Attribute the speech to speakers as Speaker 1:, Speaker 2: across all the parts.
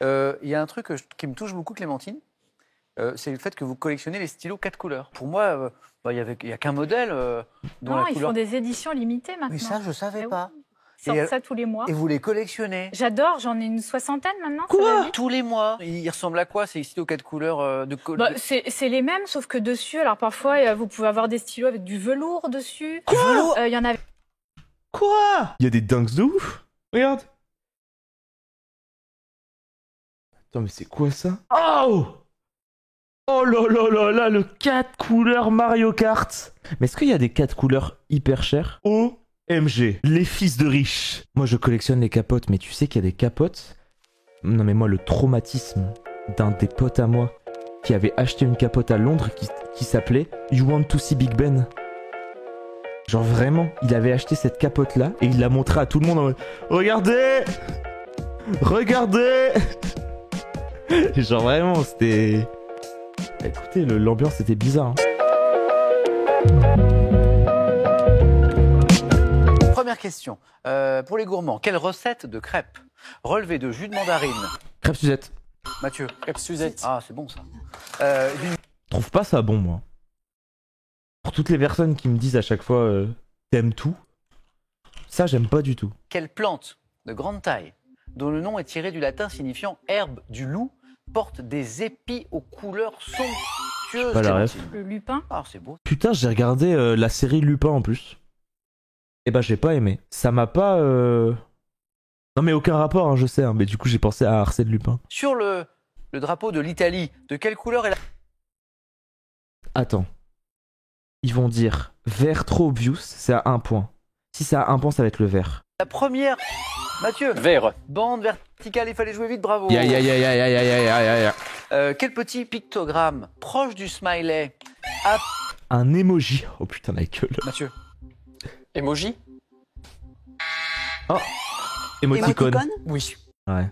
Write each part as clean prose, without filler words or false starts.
Speaker 1: Il y a un truc qui me touche beaucoup, Clémentine. C'est le fait que vous collectionnez les stylos 4 couleurs. Pour moi, il n'y a qu'un modèle dont
Speaker 2: Non,
Speaker 1: la
Speaker 2: ils
Speaker 1: couleur...
Speaker 2: font des éditions limitées maintenant.
Speaker 1: Mais ça, je ne savais
Speaker 2: Eh oui.
Speaker 1: pas.
Speaker 2: Ils sortent ça tous les mois.
Speaker 1: Et vous les collectionnez?
Speaker 2: J'adore, j'en ai une 60aine maintenant.
Speaker 1: Quoi? Tous les mois? Ils ressemblent à quoi, ces stylos 4 couleurs
Speaker 2: c'est les mêmes, sauf que dessus, alors parfois, vous pouvez avoir des stylos avec du velours dessus.
Speaker 1: Quoi?
Speaker 2: Il y en a...
Speaker 3: Quoi? Il y a des dingues de ouf. Regarde. Attends, mais c'est quoi ça? Oh! Oh là là là là, le 4 couleurs Mario Kart. Mais est-ce qu'il y a des 4 couleurs hyper chères? OMG, les fils de riches. Moi, je collectionne les capotes, mais tu sais qu'il y a des capotes? Non, mais moi, le traumatisme d'un des potes à moi qui avait acheté une capote à Londres qui s'appelait You Want to See Big Ben. Genre vraiment, il avait acheté cette capote-là et il l'a montré à tout le monde en mode regardez! Regardez! Genre vraiment, c'était... Écoutez, l'ambiance était bizarre. Hein.
Speaker 1: Première question. Pour les gourmands, quelle recette de crêpes relevée de jus de mandarine?
Speaker 3: Crêpes Suzette.
Speaker 1: Mathieu.
Speaker 4: Crêpes Suzette.
Speaker 1: Ah, c'est bon ça.
Speaker 3: Je trouve pas ça bon, moi. Pour toutes les personnes qui me disent à chaque fois t'aimes tout, ça j'aime pas du tout.
Speaker 1: Quelle plante de grande taille, dont le nom est tiré du latin signifiant herbe du loup, porte des épis aux couleurs somptueuses?
Speaker 3: Pas la ref.
Speaker 2: Le lupin.
Speaker 1: Ah, c'est beau.
Speaker 3: Putain, j'ai regardé la série Lupin en plus. Et bah j'ai pas aimé. Ça m'a pas... Non mais aucun rapport, hein, je sais, hein, mais du coup j'ai pensé à Arsène Lupin.
Speaker 1: Sur le drapeau de l'Italie, de quelle couleur est la...
Speaker 3: Attends. Ils vont dire vert trop obvious, c'est à 1 point. Si c'est à 1 point, ça va être le vert.
Speaker 1: La première, Mathieu.
Speaker 4: Vert.
Speaker 1: Bande verticale, il fallait jouer vite, bravo.
Speaker 3: Ya ya ya ya ya ya ya ya ya.
Speaker 1: Quel petit pictogramme proche du smiley a...
Speaker 3: Un emoji. Oh putain la gueule.
Speaker 1: Mathieu.
Speaker 4: Emoji.
Speaker 3: Oh. Émoticône.
Speaker 1: Oui.
Speaker 3: Ouais.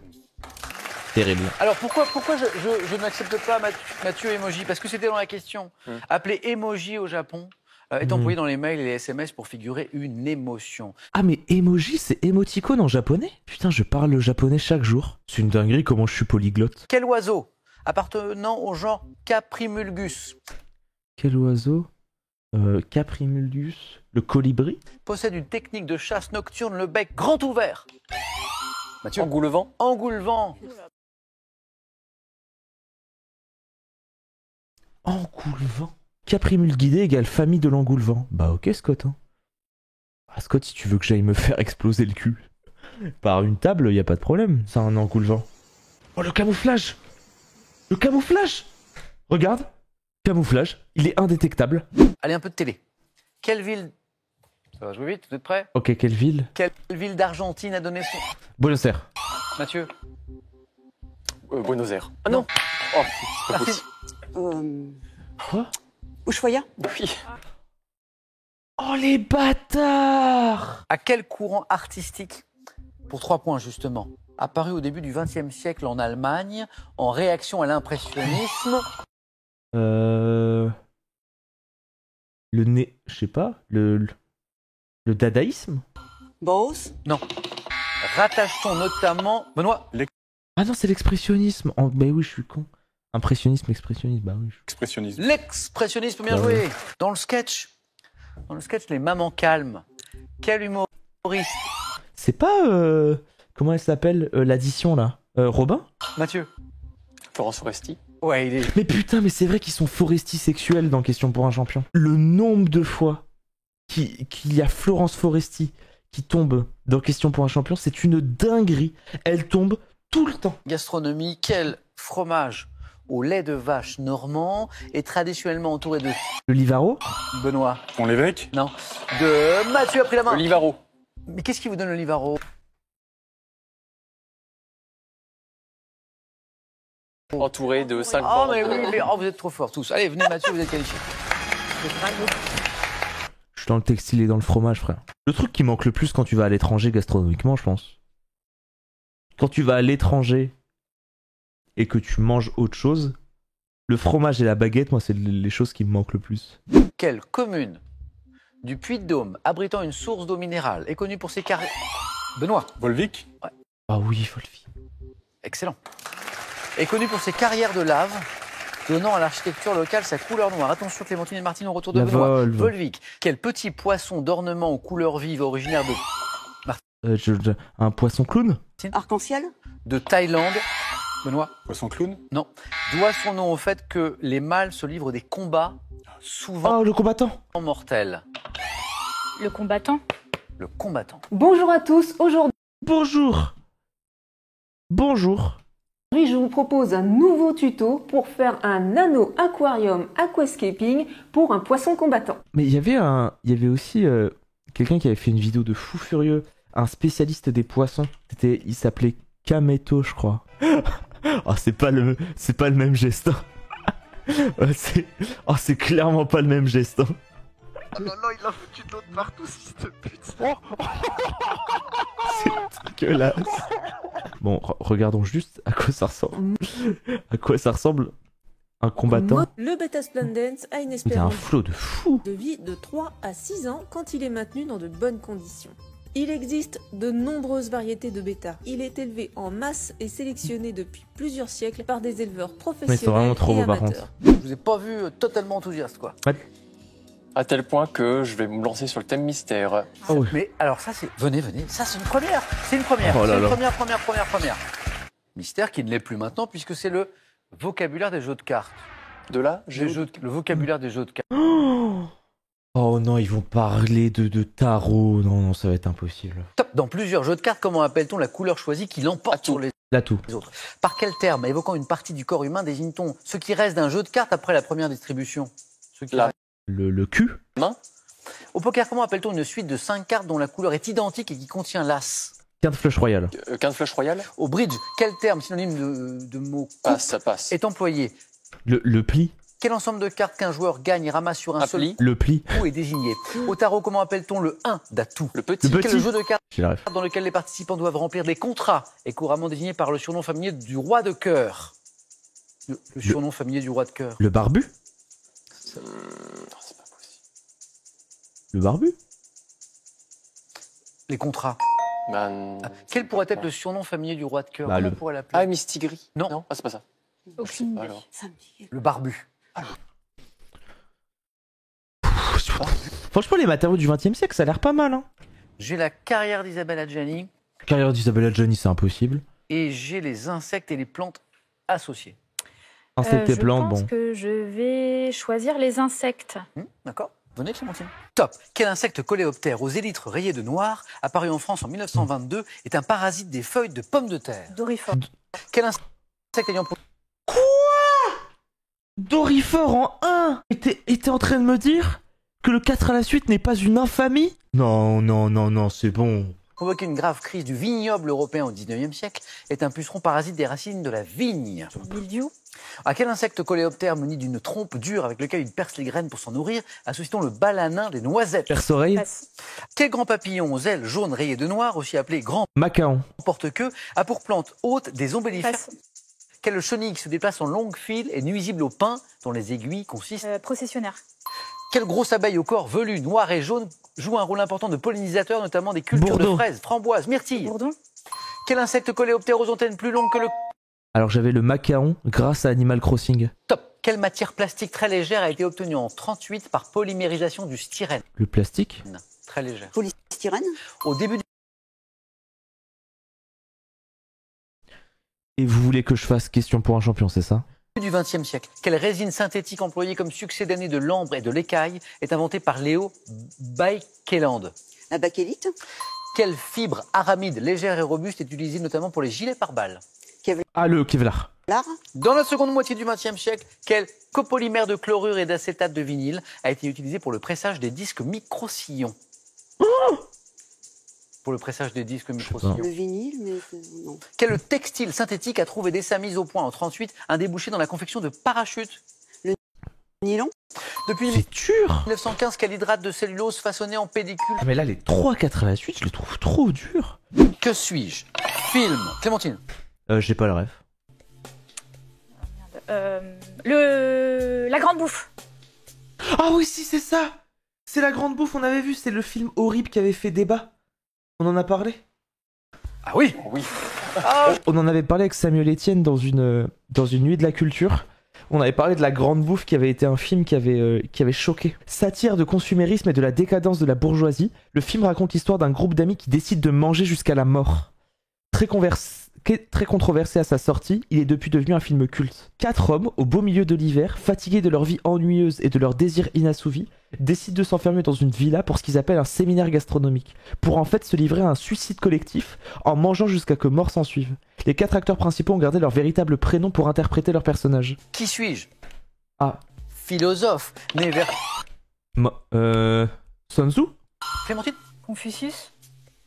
Speaker 3: Terrible.
Speaker 1: Alors pourquoi je n'accepte pas Mathieu emoji? Parce que c'était dans la question. Appeler emoji au Japon est employé dans les mails et les SMS pour figurer une émotion.
Speaker 3: Ah mais emoji c'est émoticône en japonais? Putain je parle le japonais chaque jour. C'est une dinguerie comment je suis polyglotte.
Speaker 1: Quel oiseau appartenant au genre Caprimulgus
Speaker 3: Quel oiseau? Caprimulgus. Le colibri?
Speaker 1: possède une technique de chasse nocturne, le bec grand ouvert? Mathieu.
Speaker 4: Engoulevent.
Speaker 1: Engoulevent.
Speaker 3: Engoulevent. Caprimulguidé égale famille de l'engoulevent. Bah ok Scott. Hein. Ah Scott, si tu veux que j'aille me faire exploser le cul par une table, y a pas de problème, c'est un engoulevent. Oh le camouflage! Le camouflage! Regarde, camouflage, il est indétectable.
Speaker 1: Allez, un peu de télé. Quelle ville... Ça va jouer vite, vous êtes prêts?
Speaker 3: Ok, quelle ville?
Speaker 1: Quelle ville d'Argentine a donné son...
Speaker 3: Buenos Aires.
Speaker 1: Mathieu.
Speaker 4: Buenos Aires. Ah non. Oh, c'est pas
Speaker 1: Merci.
Speaker 4: possible.
Speaker 3: Quoi?
Speaker 5: Ushuaïa?
Speaker 4: Oui.
Speaker 3: Oh les bâtards!
Speaker 1: À quel courant artistique, pour 3 points justement, apparu au début du XXe siècle en Allemagne, en réaction à l'impressionnisme?
Speaker 3: Le nez... Je sais pas, le dadaïsme?
Speaker 5: Bose?
Speaker 1: Non. Rattache-t-on notamment... Benoît?
Speaker 3: Ah non, c'est l'expressionnisme. Oh, bah oui, je suis con. Impressionnisme, expressionnisme, bah oui.
Speaker 4: Expressionnisme.
Speaker 1: L'expressionnisme, bien
Speaker 3: Ah
Speaker 1: joué. Dans le sketch, Les Mamans Calmes, quel humoriste?
Speaker 3: C'est pas... comment elle s'appelle l'addition là? Robin?
Speaker 1: Mathieu?
Speaker 4: Florence Foresti.
Speaker 1: Ouais, il est...
Speaker 3: Mais putain, mais c'est vrai qu'ils sont forestis sexuels dans Question pour un champion. Le nombre de fois qu'il y a Florence Foresti qui tombe dans Question pour un champion, c'est une dinguerie. Elle tombe tout le temps.
Speaker 1: Gastronomie, quel fromage au lait de vache normand est traditionnellement entouré de...
Speaker 3: Le Livaro?
Speaker 1: Benoît?
Speaker 4: Pont-l'Évêque.
Speaker 1: Non. De... Mathieu a pris la main.
Speaker 4: Le Livaro.
Speaker 1: Mais qu'est-ce qui vous donne le Livaro?
Speaker 4: Entouré de 5
Speaker 1: Oh, mais oui, mais oh, vous êtes trop forts tous. Allez, venez Mathieu, vous êtes qualifiés.
Speaker 3: Je suis dans le textile et dans le fromage, frère. Le truc qui manque le plus quand tu vas à l'étranger gastronomiquement, je pense. Quand tu vas à l'étranger et que tu manges autre chose, le fromage et la baguette, moi, c'est les choses qui me manquent le plus.
Speaker 1: Quelle commune du Puy-de-Dôme abritant une source d'eau minérale est connue pour ses carrés... Benoît?
Speaker 4: Volvic.
Speaker 3: Ah oui, Volvic.
Speaker 1: Excellent. est connu pour ses carrières de lave, donnant à l'architecture locale sa couleur noire. Attention, Clémentine et Martine, au retour de
Speaker 3: La
Speaker 1: Benoît.
Speaker 3: volve.
Speaker 1: Volvic. Quel petit poisson d'ornement aux couleurs vives originaire
Speaker 3: Un poisson clown?
Speaker 5: Arc-en-ciel.
Speaker 1: de Thaïlande? Benoît?
Speaker 4: Poisson clown.
Speaker 1: Non. Doit son nom au fait que les mâles se livrent des combats souvent
Speaker 3: Oh, le combattant!
Speaker 1: mortels.
Speaker 2: Le combattant.
Speaker 1: Le combattant.
Speaker 6: Bonjour à tous, aujourd'hui
Speaker 3: Bonjour! Bonjour!
Speaker 6: je vous propose un nouveau tuto pour faire un nano aquarium aquascaping pour un poisson combattant.
Speaker 3: Mais il y avait aussi quelqu'un qui avait fait une vidéo de fou furieux, un spécialiste des poissons. Il s'appelait Kameto, je crois. Oh, c'est pas le même geste. Hein. C'est clairement pas le même geste. Hein.
Speaker 1: Oh là là, il a foutu de l'eau de partout, fils de pute.
Speaker 3: C'est dégueulasse. Bon, regardons juste à quoi ça ressemble. À quoi ça ressemble un combattant.
Speaker 7: Le Beta Splendens a une
Speaker 3: Il y a un
Speaker 7: espérance
Speaker 3: flot de fou.
Speaker 7: de vie de 3 à 6 ans quand il est maintenu dans de bonnes conditions. Il existe de nombreuses variétés de bêta. Il est élevé en masse et sélectionné depuis plusieurs siècles par des éleveurs
Speaker 3: Mais
Speaker 7: professionnels
Speaker 3: c'est vraiment trop
Speaker 7: et
Speaker 3: beau par
Speaker 7: amateurs.
Speaker 1: Je vous ai pas vu totalement enthousiaste, quoi.
Speaker 4: À tel point que je vais me lancer sur le thème mystère.
Speaker 3: Oh oui.
Speaker 1: Mais alors ça, c'est... Venez, ça c'est une première. C'est une première.
Speaker 3: Oh là
Speaker 1: C'est une
Speaker 3: là.
Speaker 1: première. Mystère qui ne l'est plus maintenant puisque c'est le vocabulaire des jeux de cartes.
Speaker 4: De là,
Speaker 1: Le vocabulaire des jeux de cartes.
Speaker 3: Oh non, ils vont parler de tarot. Non, ça va être impossible.
Speaker 1: Top. Dans plusieurs jeux de cartes, comment appelle-t-on la couleur choisie qui l'emporte sur les
Speaker 3: L'atout.
Speaker 1: autres? Par quel terme, évoquant une partie du corps humain, désigne-t-on ce qui reste d'un jeu de cartes après la première distribution? Ce qui
Speaker 4: La-
Speaker 1: reste.
Speaker 3: Le cul.
Speaker 1: Au poker, comment appelle-t-on une suite de 5 cartes dont la couleur est identique et qui contient l'as?
Speaker 3: Carte flush royale.
Speaker 4: Quinte flush royale.
Speaker 1: Au bridge, quel terme synonyme de mot coupe
Speaker 4: Passe, ça passe.
Speaker 1: est employé?
Speaker 3: Le pli.
Speaker 1: Quel ensemble de cartes qu'un joueur gagne et ramasse sur un
Speaker 4: Un
Speaker 1: seul
Speaker 4: pli.
Speaker 3: Le pli.
Speaker 1: coup est désigné? Au tarot, comment appelle-t on le 1 d'atout?
Speaker 4: Le petit.
Speaker 3: Le
Speaker 1: Quel
Speaker 3: petit.
Speaker 1: jeu de cartes
Speaker 3: J'ai la ref.
Speaker 1: dans lequel les participants doivent remplir des contrats est couramment désigné par le surnom familier du roi de cœur? Le surnom familier du roi de cœur.
Speaker 3: Le barbu.
Speaker 4: Non, c'est pas possible.
Speaker 3: Le barbu.
Speaker 1: Les contrats.
Speaker 4: Man...
Speaker 1: Quel pourrait être le surnom familier du roi de cœur?
Speaker 3: Bah,
Speaker 1: Comment
Speaker 3: le-
Speaker 1: on pourrait l'appeler?
Speaker 4: Ah, Mistigris.
Speaker 1: Non.
Speaker 4: Ah, c'est pas ça.
Speaker 2: Aucune idée.
Speaker 4: Alors.
Speaker 5: Ça me dit.
Speaker 1: Le barbu.
Speaker 3: Franchement, les matériaux du 20e siècle, ça a l'air pas mal. Hein.
Speaker 1: J'ai la carrière d'Isabelle Adjani
Speaker 3: Carrière d'Isabella Johnny, c'est impossible.
Speaker 1: et j'ai les insectes et les plantes associés.
Speaker 3: Insectes et
Speaker 2: Je
Speaker 3: plantes,
Speaker 2: pense
Speaker 3: bon.
Speaker 2: que je vais choisir les insectes.
Speaker 1: D'accord. Venez, Clémentine. Top. Quel insecte coléoptère aux élytres rayés de noir, apparu en France en 1922, est un parasite des feuilles de pommes de terre?
Speaker 2: Dorifort.
Speaker 1: Quel insecte ayant pour...
Speaker 3: Dorifort en 1 était en train de me dire que le 4 à la suite n'est pas une infamie? Non, c'est bon.
Speaker 1: provoquer une grave crise du vignoble européen au 19e siècle est un puceron parasite des racines de la vigne.
Speaker 2: Mildiou.
Speaker 1: À quel insecte coléoptère muni d'une trompe dure avec lequel il perce les graines pour s'en nourrir associe-t-on le balanin des noisettes?
Speaker 3: Perce-oreille.
Speaker 2: Passe.
Speaker 1: Quel grand papillon aux ailes jaunes rayées de noir, aussi appelé grand
Speaker 3: Macaon.
Speaker 1: porte-queue, a pour plante haute des ombellifères?
Speaker 2: Passe.
Speaker 1: Quel chenille qui se déplace en longue file est nuisible au pain dont les aiguilles consistent?
Speaker 2: Processionnaire.
Speaker 1: Quelle grosse abeille au corps velu, noir et jaune joue un rôle important de pollinisateur, notamment des cultures
Speaker 3: Bourdon.
Speaker 1: de fraises, framboises, myrtilles?
Speaker 2: Bourdon.
Speaker 1: Quel insecte coléoptère aux antennes plus longues que le
Speaker 3: Alors j'avais le macaon grâce à Animal Crossing.
Speaker 1: top? Quelle matière plastique très légère a été obtenue en 1938 par polymérisation du styrène?
Speaker 3: Le plastique.
Speaker 1: Très légère.
Speaker 5: Polystyrène.
Speaker 1: Au début
Speaker 3: Et vous voulez que je fasse question pour un champion, c'est ça?
Speaker 1: du XXe siècle, quelle résine synthétique employée comme succédanée de l'ambre et de l'écaille est inventée par Léo Baekeland?
Speaker 5: La bakélite.
Speaker 1: Quelle fibre aramide légère et robuste est utilisée notamment pour les gilets pare-balles?
Speaker 3: Ah, le Kevlar.
Speaker 5: L'art.
Speaker 1: Dans la seconde moitié du XXe siècle, quel copolymère de chlorure et d'acétate de vinyle a été utilisé pour le pressage des disques micro-sillons? Pour le pressage des disques micro-sillons.
Speaker 5: Le vinyle, mais non.
Speaker 1: Quel textile synthétique a trouvé dès sa mise au point en 1938 un débouché dans la confection de parachutes?
Speaker 5: Nylon.
Speaker 1: Depuis
Speaker 3: C'est dur.
Speaker 1: 1915, quel hydrate de cellulose façonné en pellicule?
Speaker 3: Ah mais là, les 3-4 à la suite, je les trouve trop durs.
Speaker 1: Que suis-je? Film. Clémentine.
Speaker 3: J'ai pas le ref.
Speaker 2: La grande bouffe.
Speaker 3: Ah oui, si, c'est ça. C'est La Grande Bouffe, on avait vu, c'est le film horrible qui avait fait débat. On en a parlé.
Speaker 1: Ah oui.
Speaker 4: Oui.
Speaker 3: On en avait parlé avec Samuel Etienne dans une nuit de la culture. On avait parlé de La Grande Bouffe, qui avait été un film qui avait choqué. Satire de consumérisme et de la décadence de la bourgeoisie, le film raconte l'histoire d'un groupe d'amis qui décide de manger jusqu'à la mort. Très controversé à sa sortie, il est depuis devenu un film culte. 4 hommes, au beau milieu de l'hiver, fatigués de leur vie ennuyeuse et de leurs désirs inassouvis, décident de s'enfermer dans une villa pour ce qu'ils appellent un séminaire gastronomique, pour en fait se livrer à un suicide collectif en mangeant jusqu'à que mort s'en suive. Les 4 acteurs principaux ont gardé leur véritable prénom pour interpréter leurs personnages.
Speaker 1: Qui suis-je?
Speaker 3: Ah.
Speaker 1: Philosophe, né vers...
Speaker 3: Sun Tzu?
Speaker 1: Clémentine?
Speaker 2: Confucius.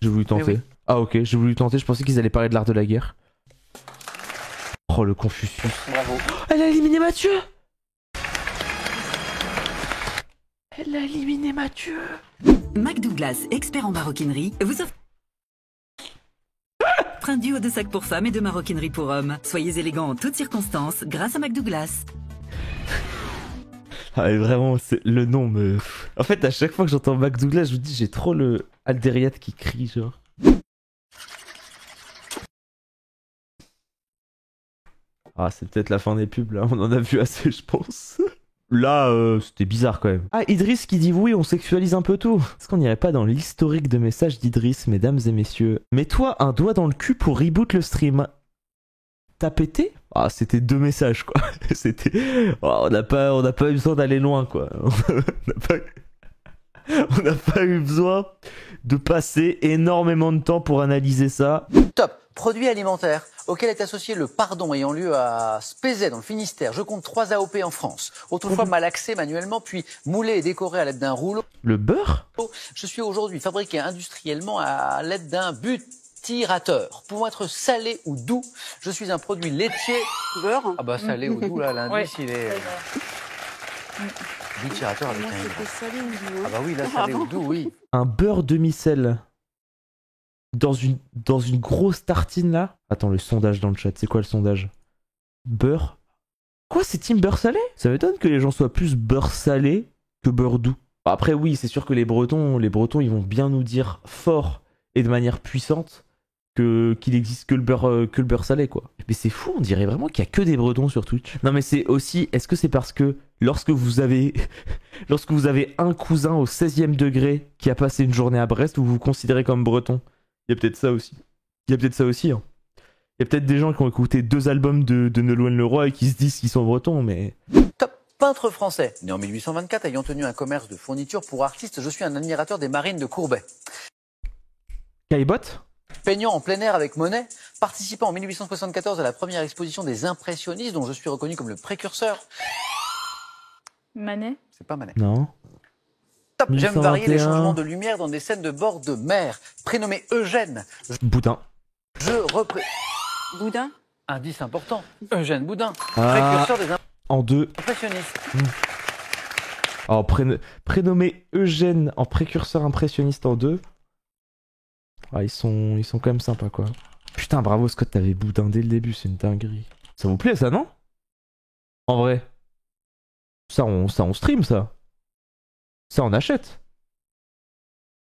Speaker 3: J'ai voulu tenter.
Speaker 1: oui.
Speaker 3: Ah ok, j'ai voulu tenter, je pensais qu'ils allaient parler de l'art de la guerre. Oh le Confucius.
Speaker 4: Bravo.
Speaker 3: Elle a éliminé Mathieu. Elle a éliminé Mathieu.
Speaker 8: McDouglas, expert en maroquinerie, vous offre un duo de sacs pour femmes et de maroquinerie pour hommes. Soyez élégants en toutes circonstances grâce à McDouglas.
Speaker 3: Ah mais vraiment, le nom me... En fait, à chaque fois que j'entends McDouglas, je me dis j'ai trop le Alderiat qui crie genre. Ah, c'est peut-être la fin des pubs, là. On en a vu assez, je pense. Là, c'était bizarre, quand même. Ah, Idriss qui dit oui, on sexualise un peu tout. Est-ce qu'on n'irait pas dans l'historique de messages d'Idriss, mesdames et messieurs? Mets-toi un doigt dans le cul pour reboot le stream. T'as pété? Ah, c'était 2 messages, quoi. C'était... Oh, on n'a pas eu besoin d'aller loin, quoi. On n'a pas eu besoin de passer énormément de temps pour analyser ça.
Speaker 1: Top. Produit alimentaire auquel est associé le pardon ayant lieu à Spézet dans le Finistère. Je compte 3 AOP en France. Autrefois malaxé manuellement, puis moulé et décoré à l'aide d'un rouleau.
Speaker 3: Le beurre?
Speaker 1: Je suis aujourd'hui fabriqué industriellement à l'aide d'un butyrateur. Pouvant être salé ou doux, je suis un produit laitier.
Speaker 5: Beurre.
Speaker 1: Ah bah salé ou doux, là, l'indice, il est... Butyrateur avec
Speaker 5: Moi,
Speaker 1: un...
Speaker 5: c'était salé ou doux.
Speaker 1: Ah bah oui, là, salé ou doux, oui.
Speaker 3: Un beurre demi-sel. Dans une grosse tartine là. Attends, le sondage dans le chat, c'est quoi le sondage? Beurre. Quoi, c'est team beurre salé? Ça m'étonne que les gens soient plus beurre salé que beurre doux. Après oui, c'est sûr que les Bretons ils vont bien nous dire fort et de manière puissante qu'il existe que le beurre salé quoi. Mais c'est fou, on dirait vraiment qu'il y a que des Bretons sur Twitch. Non mais c'est aussi, est-ce que c'est parce que lorsque vous avez un cousin au 16e degré qui a passé une journée à Brest, vous vous considérez comme Breton? Il y a peut-être ça aussi. Hein. Il y a peut-être des gens qui ont écouté 2 albums de Nolwenn Leroy et qui se disent qu'ils sont bretons, mais...
Speaker 1: Top. Peintre français, né en 1824, ayant tenu un commerce de fournitures pour artistes, je suis un admirateur des marines de Courbet.
Speaker 3: Caillebotte?
Speaker 1: Peignant en plein air avec Monet, participant en 1874 à la première exposition des impressionnistes, dont je suis reconnu comme le précurseur.
Speaker 2: Manet.
Speaker 1: C'est pas Manet.
Speaker 3: Non.
Speaker 1: Top. J'aime
Speaker 3: 1821.
Speaker 1: varier les changements de lumière dans des scènes de bord de mer. Prénommé Eugène.
Speaker 3: Boudin.
Speaker 5: Boudin.
Speaker 1: Indice important. Eugène Boudin.
Speaker 3: Ah.
Speaker 1: Précurseur des
Speaker 3: En 2.
Speaker 1: impressionnistes.
Speaker 3: Alors, prénommé Eugène en précurseur impressionniste en 2. Ah, ils sont quand même sympas, quoi. Putain, bravo Scott, t'avais Boudin dès le début, c'est une dinguerie. Ça vous plaît, ça, non? En vrai. Ça, on stream, ça. Ça, on achète.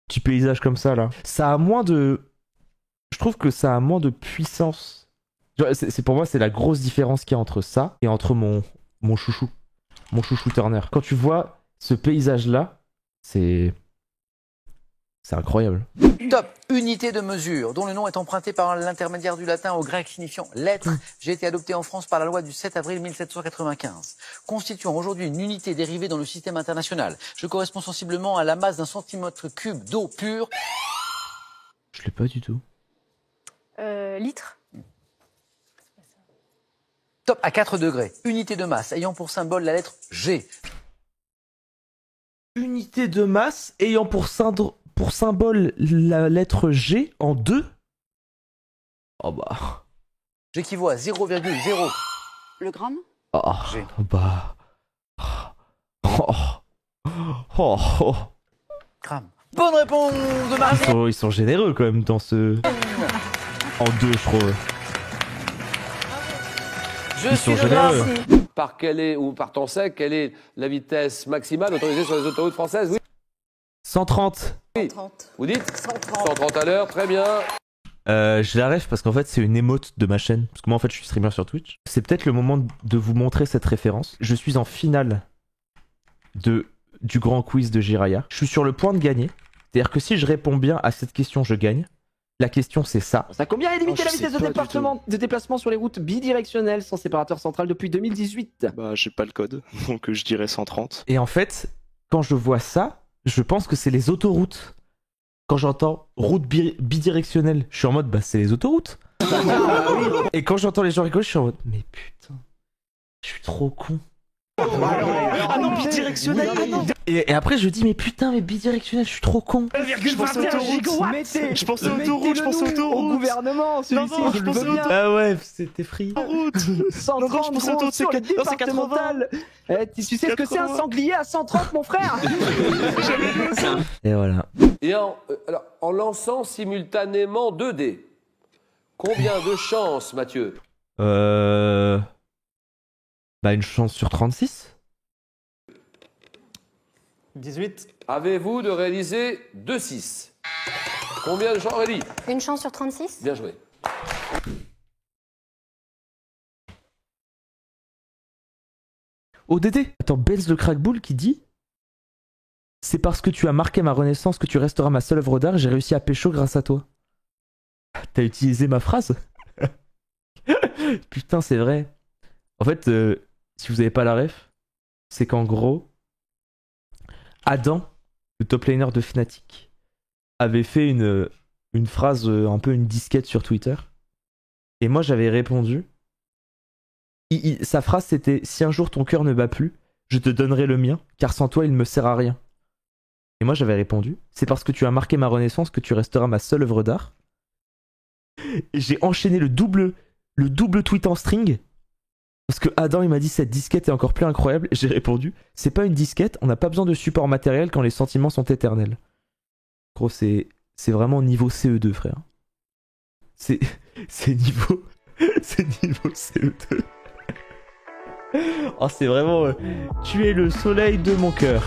Speaker 3: Petit paysage comme ça, là. Ça a moins de... Je trouve que ça a moins de puissance. Pour moi, c'est la grosse différence qu'il y a entre ça et entre mon chouchou. Mon chouchou Turner. Quand tu vois ce paysage-là, c'est incroyable.
Speaker 1: Top. Unité de mesure, dont le nom est emprunté par l'intermédiaire du latin au grec signifiant lettre. J'ai été adopté en France par la loi du 7 avril 1795. Constituant aujourd'hui une unité dérivée dans le système international. Je corresponds sensiblement à la masse d'un centimètre cube d'eau pure.
Speaker 3: Je l'ai pas du tout.
Speaker 2: Litre.
Speaker 1: Top. À 4 degrés. Unité de masse ayant pour symbole la lettre G.
Speaker 3: Unité de masse ayant pour symbole la lettre G en 2. Oh bah.
Speaker 1: J'équivaut à 0,0.
Speaker 5: Le gramme.
Speaker 3: Oh,
Speaker 1: G.
Speaker 3: bah. Oh.
Speaker 1: Gramme. Bonne réponse de Marie.
Speaker 3: Ils sont généreux quand même dans ce... En 2, je trouve.
Speaker 1: Je suis
Speaker 3: sont
Speaker 1: le
Speaker 3: généreux.
Speaker 1: Gramme.
Speaker 9: Par temps sec, quelle est la vitesse maximale autorisée sur les autoroutes françaises? Oui.
Speaker 3: 130.
Speaker 5: 130.
Speaker 9: Vous dites
Speaker 5: 130.
Speaker 9: 130 à l'heure, très bien.
Speaker 3: Je la rêve parce qu'en fait c'est une émote de ma chaîne. Parce que moi en fait je suis streamer sur Twitch. C'est peut-être le moment de vous montrer cette référence. Je suis en finale du grand quiz de Jiraya. Je suis sur le point de gagner. C'est-à-dire que si je réponds bien à cette question, je gagne. La question c'est ça.
Speaker 10: Ça combien est limité la vitesse de déplacement sur les routes bidirectionnelles sans séparateur central depuis 2018?
Speaker 11: Bah j'ai pas le code, donc je dirais 130.
Speaker 3: Et en fait, quand je vois ça, je pense que c'est les autoroutes. Quand j'entends route bidirectionnelle, je suis en mode bah c'est les autoroutes. Et quand j'entends les gens rigoler, je suis en mode mais putain, je suis trop con.
Speaker 11: Ah non, bidirectionnel.
Speaker 3: Et après je dis mais putain mais bidirectionnel, je suis trop con.
Speaker 11: Je pensais autoroute. Je pensais autoroute, je pensais autoroute.
Speaker 10: Au gouvernement, celui-ci,
Speaker 11: je pensais autoroute.
Speaker 3: Ah ouais, c'était free.
Speaker 10: 130 gros, sur le départemental. Tu sais ce que c'est un sanglier à 130 mon frère?
Speaker 3: Et voilà.
Speaker 9: Et en lançant simultanément 2 dés, combien de chances, Mathieu?
Speaker 3: Bah une chance sur 36.
Speaker 4: 18.
Speaker 9: Avez-vous de réaliser 2-6? Combien de chances, Aurélie?
Speaker 12: Une chance sur 36.
Speaker 9: Bien joué.
Speaker 3: ODD. Attends, Benz le crackbull qui dit c'est parce que tu as marqué ma renaissance que tu resteras ma seule œuvre d'art, j'ai réussi à pécho grâce à toi. T'as utilisé ma phrase? Putain, c'est vrai. En fait, si vous avez pas la ref, c'est qu'en gros, Adam, le top laner de Fnatic, avait fait une phrase, un peu une disquette sur Twitter. Et moi, j'avais répondu. Sa phrase, c'était « Si un jour ton cœur ne bat plus, je te donnerai le mien, car sans toi, il ne me sert à rien. » Et moi, j'avais répondu « C'est parce que tu as marqué ma renaissance que tu resteras ma seule œuvre d'art. » Et j'ai enchaîné le double tweet en string. Parce que Adam il m'a dit cette disquette est encore plus incroyable et j'ai répondu c'est pas une disquette, on n'a pas besoin de support matériel quand les sentiments sont éternels. Gros c'est vraiment niveau CE2 frère. C'est niveau CE2. Oh c'est vraiment tu es le soleil de mon cœur.